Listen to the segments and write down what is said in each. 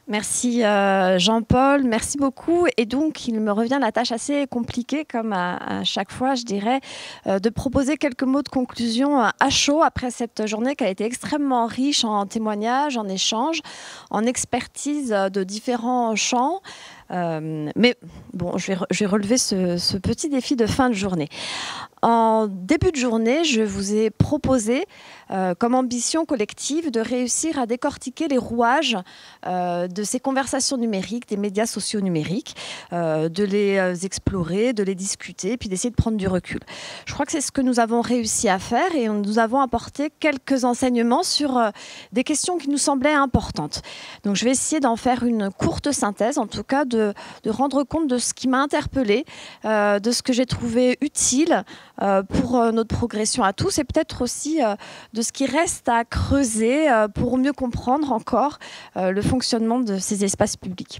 Merci Jean-Paul, merci beaucoup. Et donc, il me revient la tâche assez compliquée, comme à chaque fois, je dirais, de proposer quelques mots de conclusion à chaud après cette journée qui a été extrêmement riche en témoignages, en échanges, en expertise de différents champs. Mais bon, je vais relever ce petit défi de fin de journée. En début de journée, je vous ai proposé, comme ambition collective, de réussir à décortiquer les rouages de ces conversations numériques, des médias sociaux numériques, de les explorer, de les discuter, puis d'essayer de prendre du recul. Je crois que c'est ce que nous avons réussi à faire et nous avons apporté quelques enseignements sur des questions qui nous semblaient importantes. Donc je vais essayer d'en faire une courte synthèse, en tout cas de rendre compte de ce qui m'a interpellée, de ce que j'ai trouvé utile pour notre progression à tous et peut-être aussi de ce qui reste à creuser pour mieux comprendre encore le fonctionnement de ces espaces publics.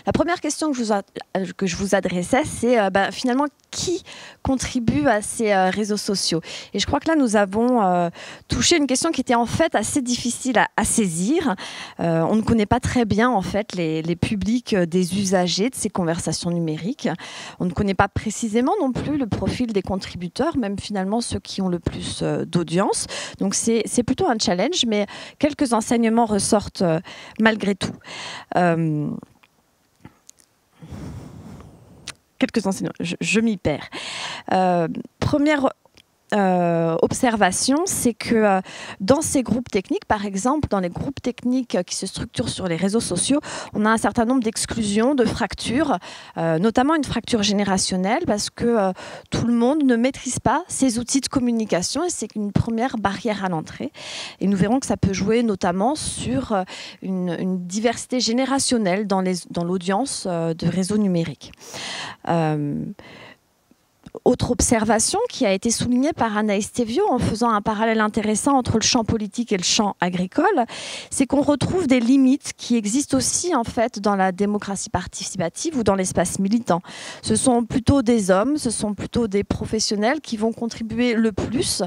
La première question que je vous adressais, c'est finalement qui contribue à ces réseaux sociaux. Et je crois que là, nous avons touché une question qui était en fait assez difficile à saisir. On ne connaît pas très bien en fait les publics des usagers de ces conversations numériques. On ne connaît pas précisément non plus le profil des contributeurs, même finalement ceux qui ont le plus d'audience. Donc c'est plutôt un challenge, mais quelques enseignements ressortent malgré tout. Quelques enseignements, je m'y perds. Première observation, c'est que dans ces groupes techniques, par exemple, dans les groupes techniques qui se structurent sur les réseaux sociaux, on a un certain nombre d'exclusions, de fractures, notamment une fracture générationnelle, parce que tout le monde ne maîtrise pas ces outils de communication et c'est une première barrière à l'entrée. Et nous verrons que ça peut jouer notamment sur une diversité générationnelle dans l'audience de réseaux numériques. Autre observation qui a été soulignée par Anaïs Théviot en faisant un parallèle intéressant entre le champ politique et le champ agricole, c'est qu'on retrouve des limites qui existent aussi en fait dans la démocratie participative ou dans l'espace militant. Ce sont plutôt des hommes, ce sont plutôt des professionnels qui vont contribuer le plus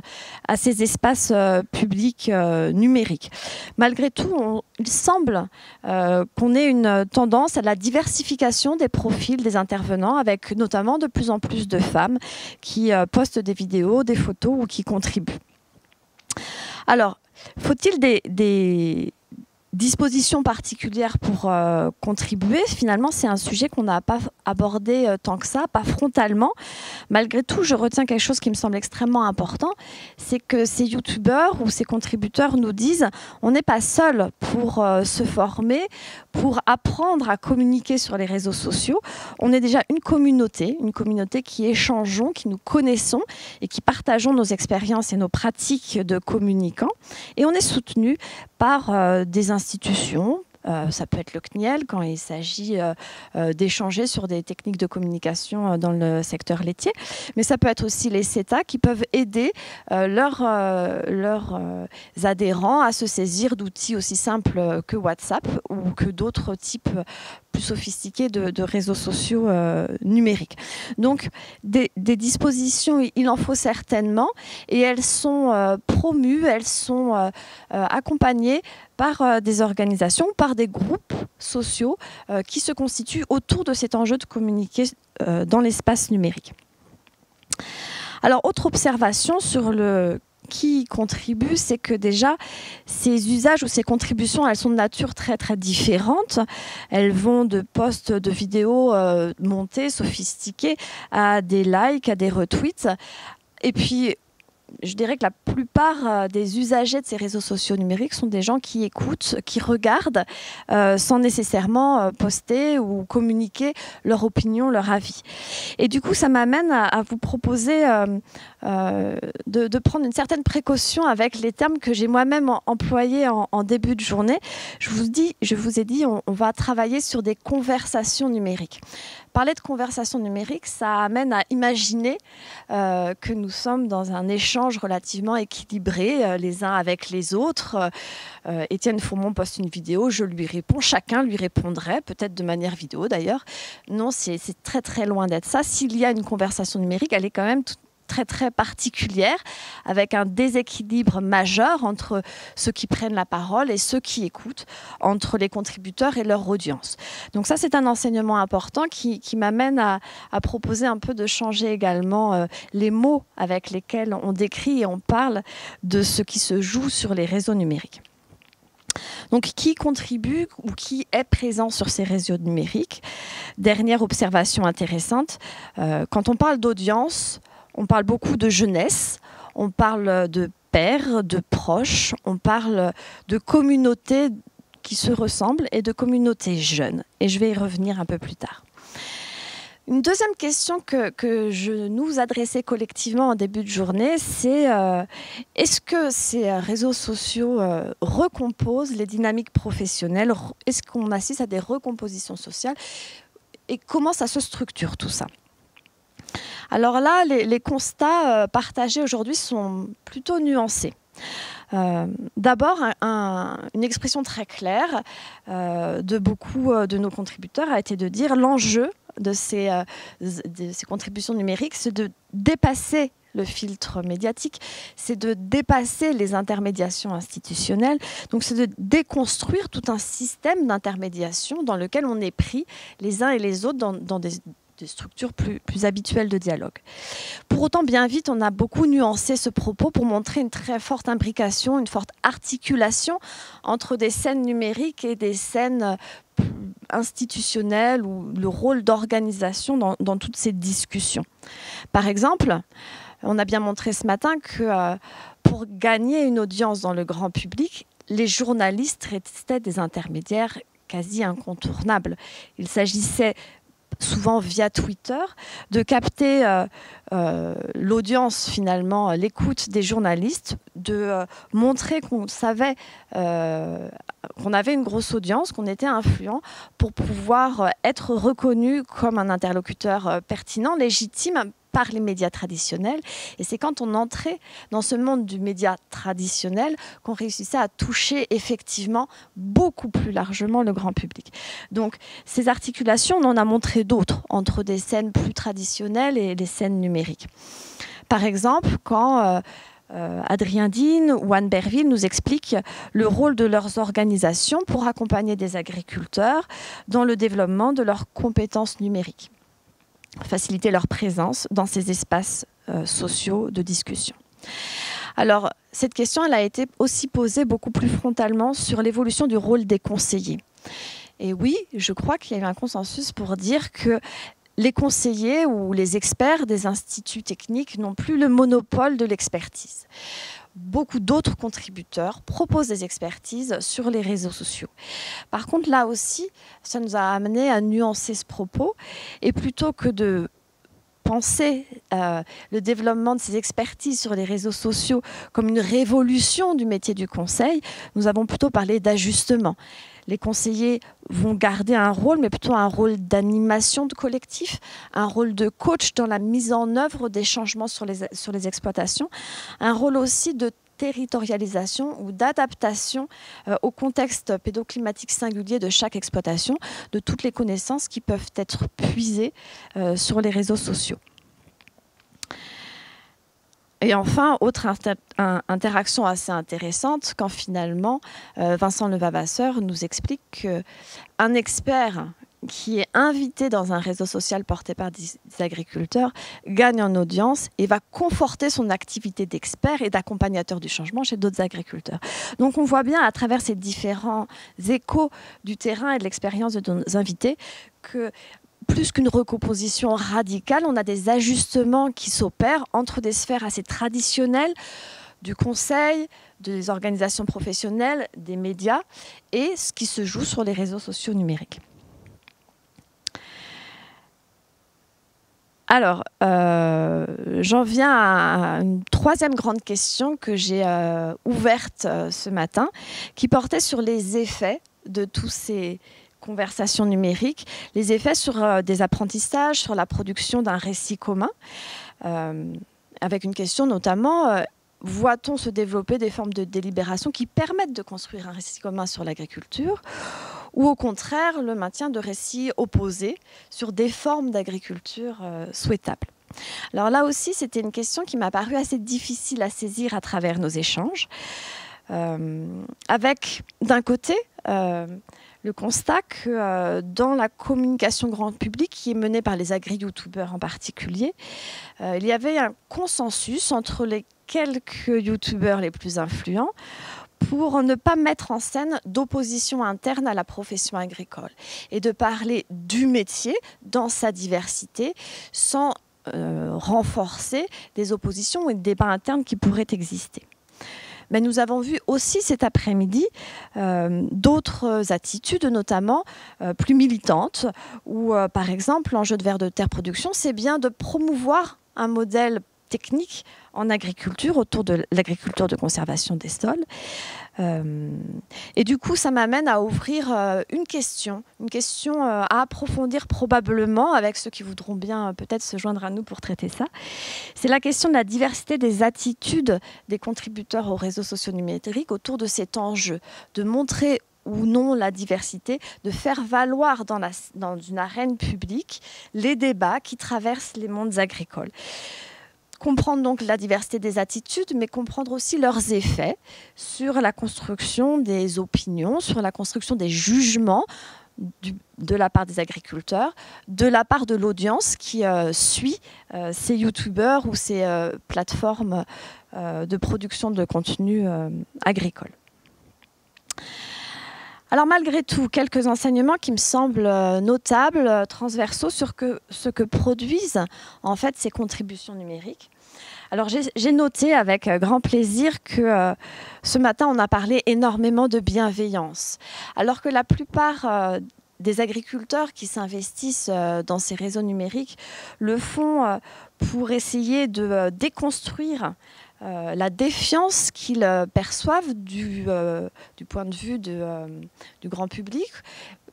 à ces espaces publics numériques. Malgré tout, il semble qu'on ait une tendance à la diversification des profils des intervenants avec notamment de plus en plus de femmes qui postent des vidéos, des photos ou qui contribuent. Alors, faut-il des dispositions particulières pour contribuer? Finalement, c'est un sujet qu'on n'a pas abordé tant que ça, pas frontalement. Malgré tout, je retiens quelque chose qui me semble extrêmement important, c'est que ces youtubeurs ou ces contributeurs nous disent on n'est pas seul pour se former, pour apprendre à communiquer sur les réseaux sociaux. On est déjà une communauté qui échangeons, qui nous connaissons et qui partageons nos expériences et nos pratiques de communicants. Et on est soutenu par des institutions. Ça peut être le CNIEL quand il s'agit d'échanger sur des techniques de communication dans le secteur laitier, mais ça peut être aussi les CETA qui peuvent aider leurs adhérents à se saisir d'outils aussi simples que WhatsApp ou que d'autres types plus sophistiqués de réseaux sociaux numériques. Donc des dispositions, il en faut certainement, et elles sont promues, elles sont accompagnées par des organisations, par des groupes sociaux qui se constituent autour de cet enjeu de communiquer dans l'espace numérique. Alors, autre observation sur le qui contribue, c'est que déjà, ces usages ou ces contributions, elles sont de nature très, très différente. Elles vont de posts de vidéos montées, sophistiquées, à des likes, à des retweets. Et puis, je dirais que la plupart des usagers de ces réseaux sociaux numériques sont des gens qui écoutent, qui regardent, sans nécessairement poster ou communiquer leur opinion, leur avis. Et du coup, ça m'amène à vous proposer de prendre une certaine précaution avec les termes que j'ai moi-même employés en début de journée. Je vous ai dit, on va travailler sur des conversations numériques. Parler de conversation numérique, ça amène à imaginer que nous sommes dans un échange relativement équilibré les uns avec les autres. Étienne Fourmont poste une vidéo, je lui réponds, chacun lui répondrait, peut-être de manière vidéo d'ailleurs. Non, c'est très très loin d'être ça. S'il y a une conversation numérique, elle est quand même très particulière, avec un déséquilibre majeur entre ceux qui prennent la parole et ceux qui écoutent, entre les contributeurs et leur audience. Donc ça, c'est un enseignement important qui m'amène à proposer un peu de changer également les mots avec lesquels on décrit et on parle de ce qui se joue sur les réseaux numériques. Donc, qui contribue ou qui est présent sur ces réseaux numériques? Dernière observation intéressante, quand on parle d'audience, on parle beaucoup de jeunesse, on parle de pairs, de proches, on parle de communautés qui se ressemblent et de communautés jeunes. Et je vais y revenir un peu plus tard. Une deuxième question que je nous adressais collectivement en début de journée, c'est est-ce que ces réseaux sociaux recomposent les dynamiques professionnelles? Est-ce qu'on assiste à des recompositions sociales? Et comment ça se structure tout ça? Alors là, les constats partagés aujourd'hui sont plutôt nuancés. D'abord, une expression très claire de beaucoup de nos contributeurs a été de dire l'enjeu de ces contributions numériques, c'est de dépasser le filtre médiatique, c'est de dépasser les intermédiations institutionnelles. Donc, c'est de déconstruire tout un système d'intermédiation dans lequel on est pris les uns et les autres dans des structures plus habituelles de dialogue. Pour autant, bien vite, on a beaucoup nuancé ce propos pour montrer une très forte imbrication, une forte articulation entre des scènes numériques et des scènes institutionnelles ou le rôle d'organisation dans toutes ces discussions. Par exemple, on a bien montré ce matin que pour gagner une audience dans le grand public, les journalistes restaient des intermédiaires quasi incontournables. Il s'agissait souvent via Twitter, de capter l'audience finalement, l'écoute des journalistes, de montrer qu'on savait qu'on avait une grosse audience, qu'on était influent pour pouvoir être reconnu comme un interlocuteur pertinent, légitime par les médias traditionnels. Et c'est quand on entrait dans ce monde du média traditionnel qu'on réussissait à toucher effectivement beaucoup plus largement le grand public. Donc ces articulations, on en a montré d'autres entre des scènes plus traditionnelles et des scènes numériques. Par exemple, quand Adrien Dean ou Anne Berville nous expliquent le rôle de leurs organisations pour accompagner des agriculteurs dans le développement de leurs compétences numériques, faciliter leur présence dans ces espaces sociaux de discussion. Alors, cette question, elle a été aussi posée beaucoup plus frontalement sur l'évolution du rôle des conseillers. Et oui, je crois qu'il y a eu un consensus pour dire que les conseillers ou les experts des instituts techniques n'ont plus le monopole de l'expertise. Beaucoup d'autres contributeurs proposent des expertises sur les réseaux sociaux. Par contre, là aussi, ça nous a amené à nuancer ce propos. Et plutôt que de penser le développement de ces expertises sur les réseaux sociaux comme une révolution du métier du conseil, nous avons plutôt parlé d'ajustement. Les conseillers vont garder un rôle, mais plutôt un rôle d'animation de collectif, un rôle de coach dans la mise en œuvre des changements sur les exploitations, un rôle aussi de territorialisation ou d'adaptation au contexte pédoclimatique singulier de chaque exploitation, de toutes les connaissances qui peuvent être puisées sur les réseaux sociaux. Et enfin, autre interaction assez intéressante, quand finalement Vincent Levavasseur nous explique qu'un expert qui est invité dans un réseau social porté par des agriculteurs gagne en audience et va conforter son activité d'expert et d'accompagnateur du changement chez d'autres agriculteurs. Donc on voit bien à travers ces différents échos du terrain et de l'expérience de nos invités que plus qu'une recomposition radicale, on a des ajustements qui s'opèrent entre des sphères assez traditionnelles du conseil, des organisations professionnelles, des médias et ce qui se joue sur les réseaux sociaux numériques. Alors, j'en viens à une troisième grande question que j'ai ouverte ce matin, qui portait sur les effets de tous ces conversations numériques, les effets sur des apprentissages, sur la production d'un récit commun, avec une question notamment, voit-on se développer des formes de délibération qui permettent de construire un récit commun sur l'agriculture, ou au contraire le maintien de récits opposés sur des formes d'agriculture souhaitables. Alors là aussi, c'était une question qui m'a paru assez difficile à saisir à travers nos échanges, avec d'un côté le constat que dans la communication grand public qui est menée par les agri-youtubeurs en particulier, il y avait un consensus entre les quelques youtubeurs les plus influents pour ne pas mettre en scène d'opposition interne à la profession agricole et de parler du métier dans sa diversité sans renforcer des oppositions ou des débats internes qui pourraient exister. Mais nous avons vu aussi cet après-midi d'autres attitudes, notamment plus militantes, où par exemple l'enjeu de Vers de Terre Production, c'est bien de promouvoir un modèle technique en agriculture, autour de l'agriculture de conservation des sols. Et du coup, ça m'amène à ouvrir une question à approfondir probablement avec ceux qui voudront bien peut-être se joindre à nous pour traiter ça. C'est la question de la diversité des attitudes des contributeurs aux réseaux sociaux numériques autour de cet enjeu, de montrer ou non la diversité, de faire valoir dans une arène publique les débats qui traversent les mondes agricoles. Comprendre donc la diversité des attitudes, mais comprendre aussi leurs effets sur la construction des opinions, sur la construction des jugements de la part des agriculteurs, de la part de l'audience qui suit ces youtubeurs ou ces plateformes de production de contenu agricole. Alors malgré tout, quelques enseignements qui me semblent notables, transversaux sur ce que produisent en fait ces contributions numériques. Alors j'ai noté avec grand plaisir que ce matin on a parlé énormément de bienveillance, alors que la plupart des agriculteurs qui s'investissent dans ces réseaux numériques le font pour essayer de déconstruire la défiance qu'ils perçoivent du point de vue du grand public,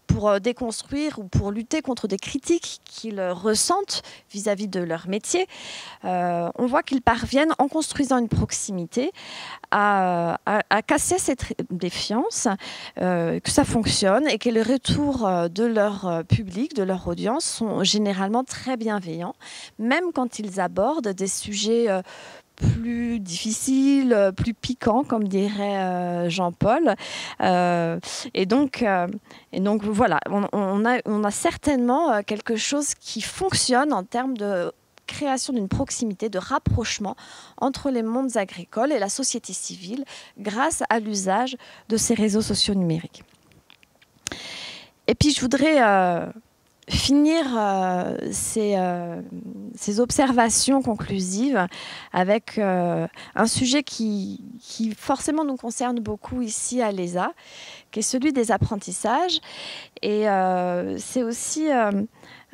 pour déconstruire ou pour lutter contre des critiques qu'ils ressentent vis-à-vis de leur métier. On voit qu'ils parviennent, en construisant une proximité, à casser cette défiance, que ça fonctionne et que les retours de leur public, de leur audience, sont généralement très bienveillants, même quand ils abordent des sujets plus difficile, plus piquant, comme dirait Jean-Paul. Et donc voilà, on a certainement quelque chose qui fonctionne en termes de création d'une proximité, de rapprochement entre les mondes agricoles et la société civile grâce à l'usage de ces réseaux sociaux numériques. Et puis je voudrais finir ces observations conclusives avec un sujet qui forcément nous concerne beaucoup ici à l'ESA, qui est celui des apprentissages. Et c'est aussi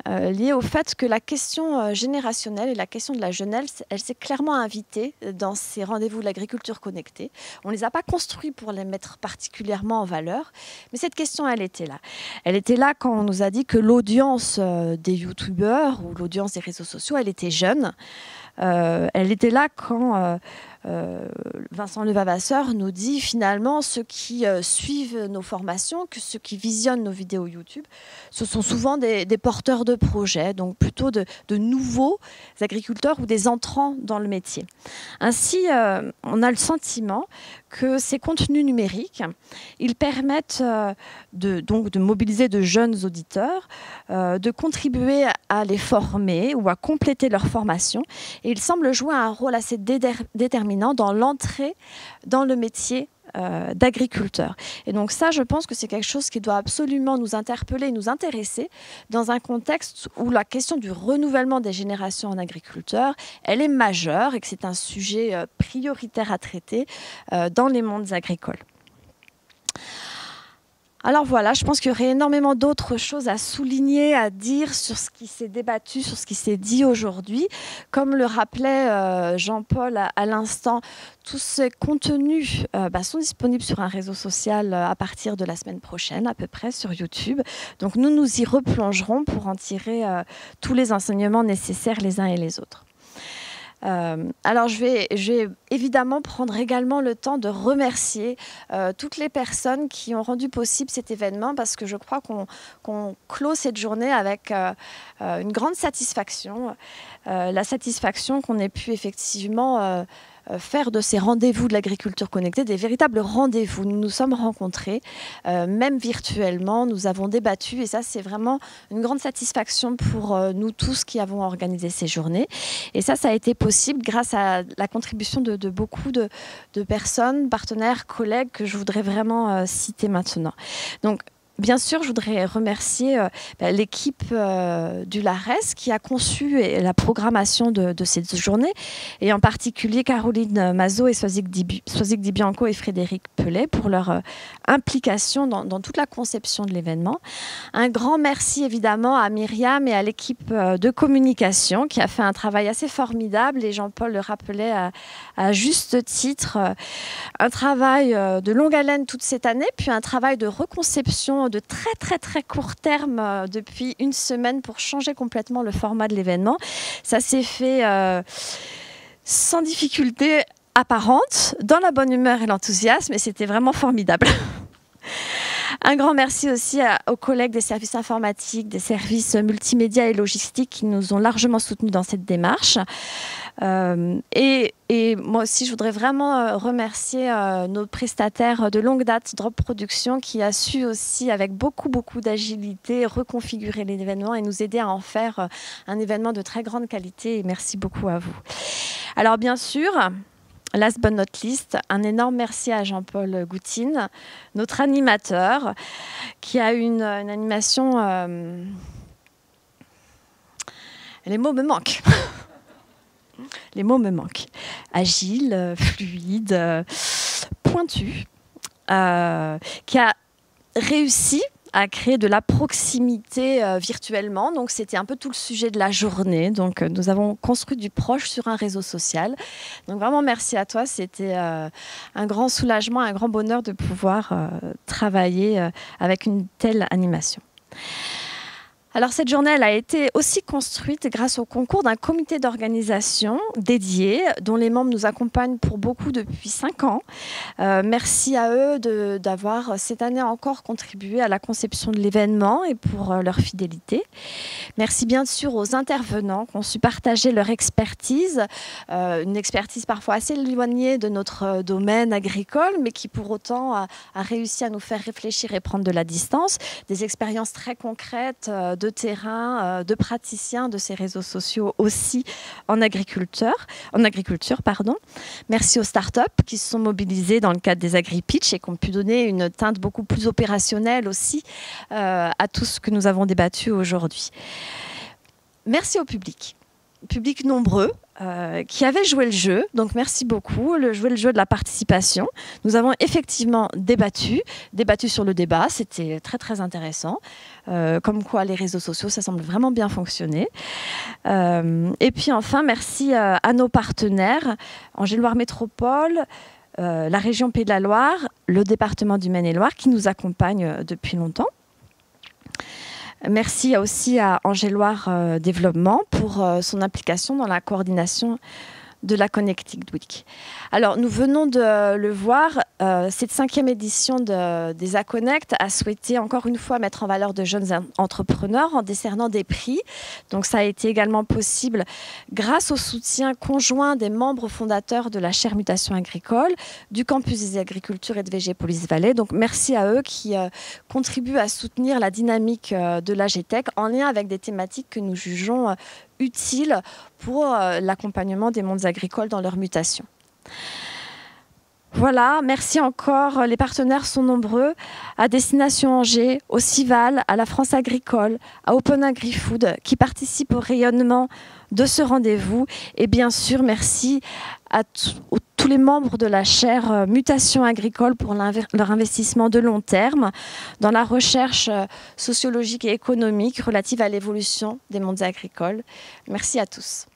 lié au fait que la question générationnelle et la question de la jeunesse, elle s'est clairement invitée dans ces rendez-vous de l'agriculture connectée. On ne les a pas construits pour les mettre particulièrement en valeur, mais cette question, elle était là. Elle était là quand on nous a dit que l'audience des youtubeurs ou l'audience des réseaux sociaux, elle était jeune. Elle était là quand Vincent Levavasseur nous dit finalement ceux qui suivent nos formations, que ceux qui visionnent nos vidéos YouTube, ce sont souvent des porteurs de projets, donc plutôt de nouveaux agriculteurs ou des entrants dans le métier. Ainsi, on a le sentiment que ces contenus numériques, ils permettent donc de mobiliser de jeunes auditeurs, de contribuer à les former ou à compléter leur formation. Et ils semblent jouer un rôle assez déterminant dans l'entrée dans le métier d'agriculteur. Et donc ça, je pense que c'est quelque chose qui doit absolument nous interpeller, nous intéresser dans un contexte où la question du renouvellement des générations en agriculteur, elle est majeure et que c'est un sujet prioritaire à traiter dans les mondes agricoles. Alors voilà, je pense qu'il y aurait énormément d'autres choses à souligner, à dire sur ce qui s'est débattu, sur ce qui s'est dit aujourd'hui. Comme le rappelait Jean-Paul à l'instant, tous ces contenus sont disponibles sur un réseau social à partir de la semaine prochaine, à peu près, sur YouTube. Donc nous nous y replongerons pour en tirer tous les enseignements nécessaires les uns et les autres. Alors, je vais évidemment prendre également le temps de remercier toutes les personnes qui ont rendu possible cet événement, parce que je crois qu'on clôt cette journée avec une grande satisfaction. La satisfaction qu'on ait pu effectivement faire de ces rendez-vous de l'agriculture connectée des véritables rendez-vous. Nous nous sommes rencontrés, même virtuellement, nous avons débattu, et ça c'est vraiment une grande satisfaction pour nous tous qui avons organisé ces journées. Et ça a été possible grâce à la contribution de beaucoup de personnes, partenaires, collègues que je voudrais vraiment citer maintenant. Donc, bien sûr, je voudrais remercier l'équipe du LARES qui a conçu la programmation de cette journée, et en particulier Caroline Mazot et Soisig Di Bianco et Frédéric Pellet pour leur implication dans toute la conception de l'événement. Un grand merci évidemment à Myriam et à l'équipe de communication qui a fait un travail assez formidable, et Jean-Paul le rappelait à juste titre, un travail de longue haleine toute cette année, puis un travail de reconception de très court terme depuis une semaine pour changer complètement le format de l'événement. Ça s'est fait sans difficulté apparente, dans la bonne humeur et l'enthousiasme, et c'était vraiment formidable. Un grand merci aussi aux collègues des services informatiques, des services multimédia et logistiques qui nous ont largement soutenus dans cette démarche. Et moi aussi, je voudrais vraiment remercier nos prestataires de longue date, Drop Production, qui a su aussi, avec beaucoup d'agilité, reconfigurer l'événement et nous aider à en faire un événement de très grande qualité. Et merci beaucoup à vous. Alors bien sûr, last but not least, un énorme merci à Jean-Paul Goutine, notre animateur, qui a une animation... Les mots me manquent. Les mots me manquent. Agile, fluide, pointu, qui a réussi à créer de la proximité virtuellement. Donc, c'était un peu tout le sujet de la journée. Donc, nous avons construit du proche sur un réseau social. Donc, vraiment, merci à toi. C'était un grand soulagement, un grand bonheur de pouvoir travailler avec une telle animation. Alors, cette journée, elle a été aussi construite grâce au concours d'un comité d'organisation dédié, dont les membres nous accompagnent pour beaucoup depuis 5 ans. Merci à eux d'avoir cette année encore contribué à la conception de l'événement et pour leur fidélité. Merci bien sûr aux intervenants qui ont su partager leur expertise, une expertise parfois assez éloignée de notre domaine agricole, mais qui pour autant a réussi à nous faire réfléchir et prendre de la distance, des expériences très concrètes de terrain, de praticiens de ces réseaux sociaux aussi en agriculture. Merci aux startups qui se sont mobilisées dans le cadre des AgriPitch et qui ont pu donner une teinte beaucoup plus opérationnelle aussi à tout ce que nous avons débattu aujourd'hui. Merci au public nombreux qui avaient joué le jeu. Donc merci beaucoup, joué le jeu de la participation. Nous avons effectivement débattu sur le débat. C'était très intéressant. Comme quoi les réseaux sociaux, ça semble vraiment bien fonctionner. Et puis enfin, merci à nos partenaires, Angéloire Métropole, la région Pays de la Loire, le département du Maine-et-Loire qui nous accompagnent depuis longtemps. Merci aussi à Angéloire Développement pour son implication dans la coordination de la Connected Week. Alors, nous venons de le voir, cette 5e édition des AConnect a souhaité encore une fois mettre en valeur de jeunes entrepreneurs en décernant des prix. Donc, ça a été également possible grâce au soutien conjoint des membres fondateurs de la chaire Mutation Agricole, du campus des agricultures et de Végépolis Vallée. Donc, merci à eux qui contribuent à soutenir la dynamique de l'AGTech en lien avec des thématiques que nous jugeons utiles pour l'accompagnement des mondes agricoles dans leur mutation. Voilà, merci encore. Les partenaires sont nombreux. À Destination Angers, au CIVAL, à la France Agricole, à Open Agri-Food, qui participent au rayonnement de ce rendez-vous. Et bien sûr, merci à tous les membres de la chaire Mutation Agricole pour leur investissement de long terme dans la recherche sociologique et économique relative à l'évolution des mondes agricoles. Merci à tous.